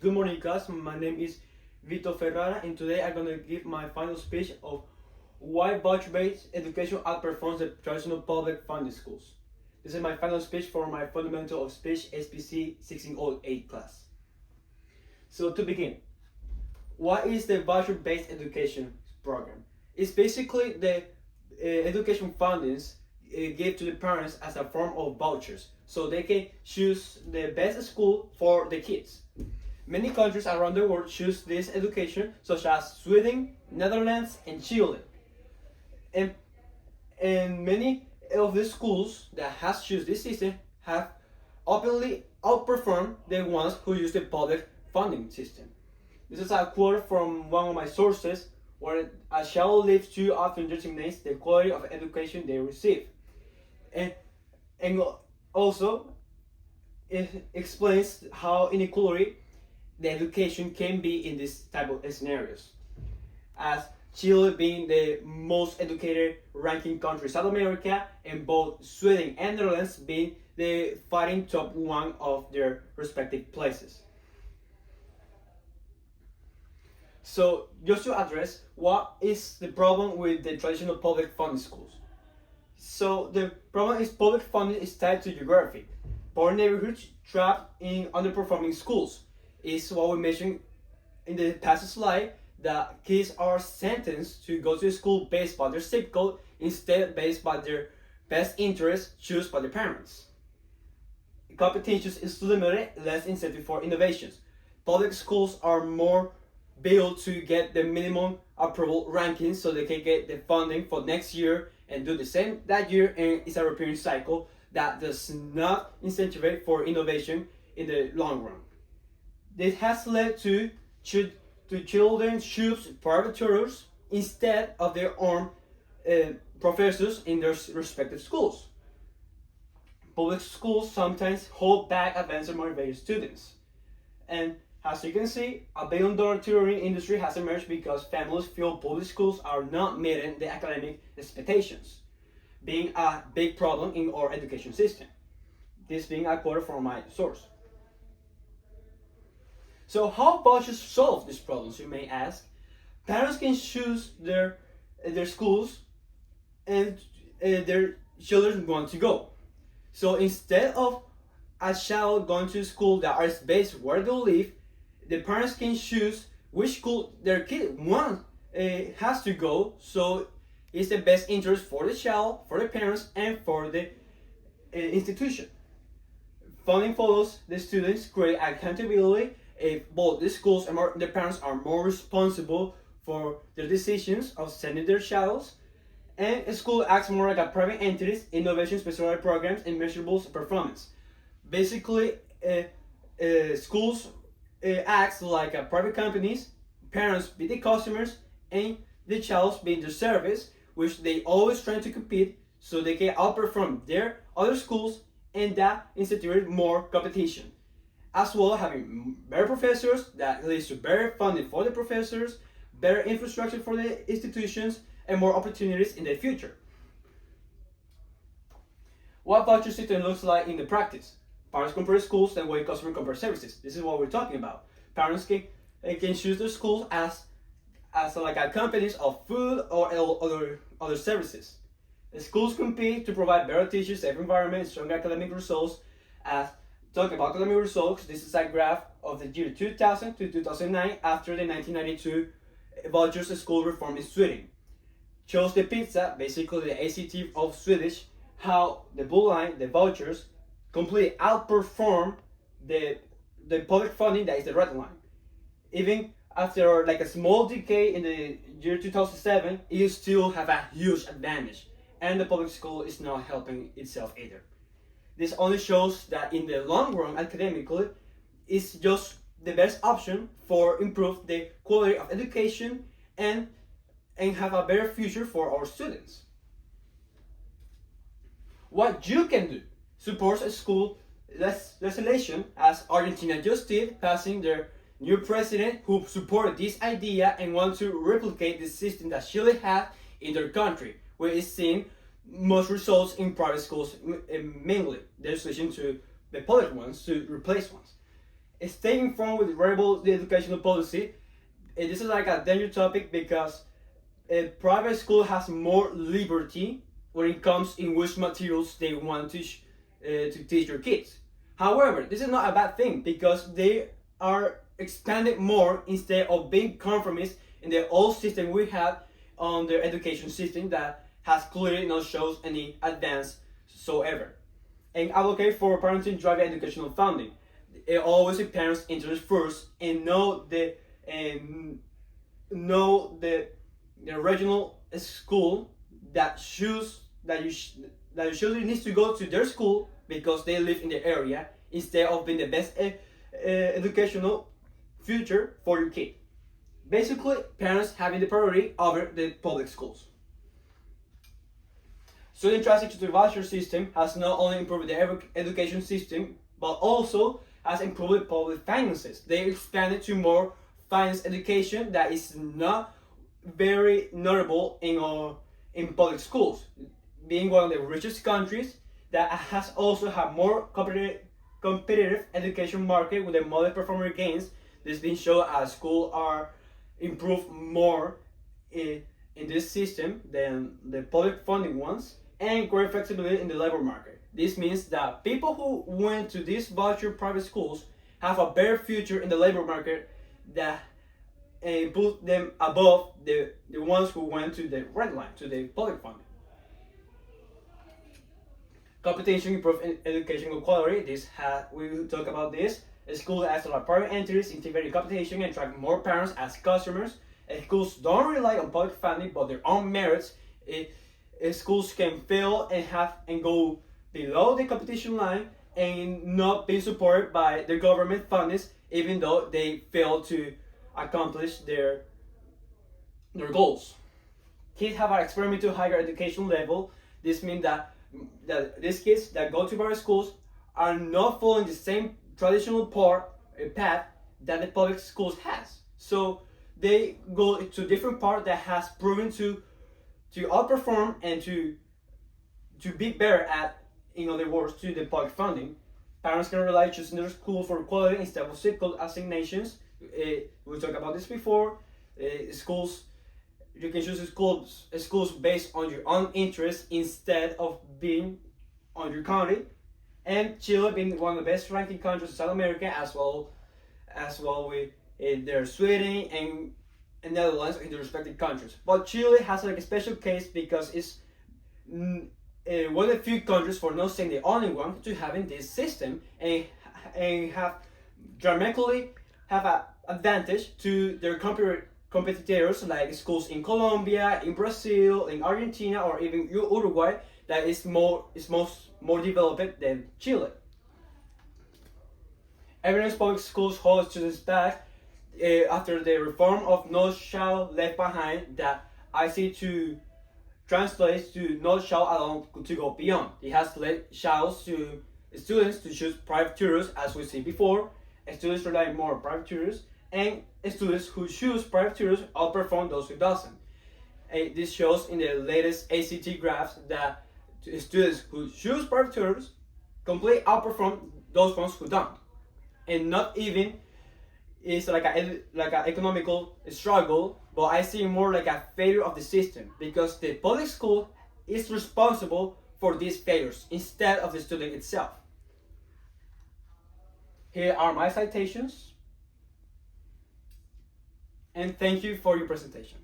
Good morning, class. My name is Vito Ferrara, and today I'm going to give my final speech of why voucher-based education outperforms the traditional public funded schools. This is my final speech for my Fundamental of Speech SPC 1608 class. So to begin, what is the voucher-based education program? It's basically the education fundings give to the parents as a form of vouchers, so they can choose the best school for the kids. Many countries around the world choose this education, such as Sweden, Netherlands, and Chile. And many of the schools that has choose this system have openly outperformed the ones who use the public funding system. This is a quote from one of my sources, where a child lives too often determines the quality of education they receive. And also, it explains how inequality the education can be in this type of scenarios. As Chile being the most educated ranking country in South America, and both Sweden and Netherlands being the fighting top one of their respective places. So just to address what is the problem with the traditional public funded schools. So the problem is public funding is tied to geography. Poor neighborhoods trapped in underperforming schools is what we mentioned in the past slide, that kids are sentenced to go to school based by their zip code instead based by their best interest chosen by their parents. Competition is limited, less incentive for innovations. Public schools are more built to get the minimum approval rankings so they can get the funding for next year and do the same that year, and it's a repeating cycle that does not incentivize for innovation in the long run. This has led to children choose private tutors instead of their own professors in their respective schools. Public schools sometimes hold back advanced and motivated students. And as you can see, a billion-dollar tutoring industry has emerged because families feel public schools are not meeting the academic expectations, being a big problem in our education system. This being a quote from my source. So how vouchers solve these problems, you may ask? Parents can choose their schools and their children want to go. So instead of a child going to school that is based where they live, the parents can choose which school their kid has to go, so it's the best interest for the child, for the parents, and for the institution. Funding follows the students, create accountability. If both the schools and the parents are more responsible for their decisions of sending their childs, and a school acts more like a private entity, innovation, specialized programs, and measurable performance. Basically, schools acts like private companies, parents be the customers, and the child being the service, which they always trying to compete so they can outperform their other schools, and that institute more competition. As well, having better professors that leads to better funding for the professors, better infrastructure for the institutions, and more opportunities in the future. What voucher system looks like in the practice? Parents compare schools, the way customer compare services. This is what we're talking about. Parents can choose their schools as like a companies of food or other services. The schools compete to provide better teachers, safe environment, strong academic results. As talking about academic results, this is a graph of the year 2000 to 2009 after the 1992 vouchers school reform in Sweden. Shows the pizza, basically the ACT of Swedish, how the blue line, the vouchers, completely outperform the public funding that is the red line. Even after like a small decay in the year 2007, you still have a huge advantage, and the public school is not helping itself either. This only shows that in the long run, academically, it's just the best option for improve the quality of education and have a better future for our students. What you can do supports a school legislation, as Argentina just did, passing their new president who supported this idea and want to replicate the system that Chile had in their country, where it's seen most results in private schools, mainly their solution to the public ones to replace ones. stay informed with variable the educational policy. This is like a dangerous topic because a private school has more liberty when it comes in which materials they want to teach your kids. However, this is not a bad thing because they are expanded more instead of being conformist in the old system we had on the education system that has clearly not shows any advance whatsoever. And advocate for parenting driven educational funding. It always the parents' interest first and know the regional school that children needs to go to their school because they live in the area instead of being the best educational future for your kid. Basically, parents having the priority over the public schools. Student transition to the voucher system has not only improved the education system, but also has improved public finances. They expanded to more finance education that is not very notable in public schools. Being one of the richest countries that has also had more competitive education market with the model performer gains. This been shown as schools are improved more in this system than the public funding ones, and great flexibility in the labor market. This means that people who went to these voucher private schools have a better future in the labor market that put them above the ones who went to the red line, to the public funding. Competition improve educational quality. We will talk about this. Schools as private entities integrate competition and attract more parents as customers. Schools don't rely on public funding but their own merits. Schools can fail and go below the competition line and not be supported by the government fundings, even though they fail to accomplish their goals. Kids have an experimental higher education level. This means that these kids that go to private schools are not following the same traditional path that the public schools has. So they go to different path that has proven to outperform and to be better at, in other words, to the public funding. Parents can rely choosing their school for quality instead of cyclical assignations. We talked about this before. Schools, you can choose schools based on your own interests instead of being on your county. And Chile being one of the best ranking countries in South America, as well with their Sweden and Netherlands in the respective countries. But Chile has like a special case because it's one of the few countries, for not saying the only one, to having this system and have dramatically have an advantage to their competitors like schools in Colombia, in Brazil, in Argentina, or even Uruguay that is more developed than Chile. Evidence public schools hold students back after the reform of No Child Left Behind that IC2 translates to No Child Alone to go beyond. It has led students to choose private tutors, as we see before. Students rely more on private tutors, and students who choose private tutors outperform those who doesn't. This shows in the latest ACT graphs that students who choose private tutors completely outperform those ones who don't, and not even is like an economical struggle, but I see more like a failure of the system because the public school is responsible for these failures instead of the student itself. Here are my citations, and thank you for your presentation.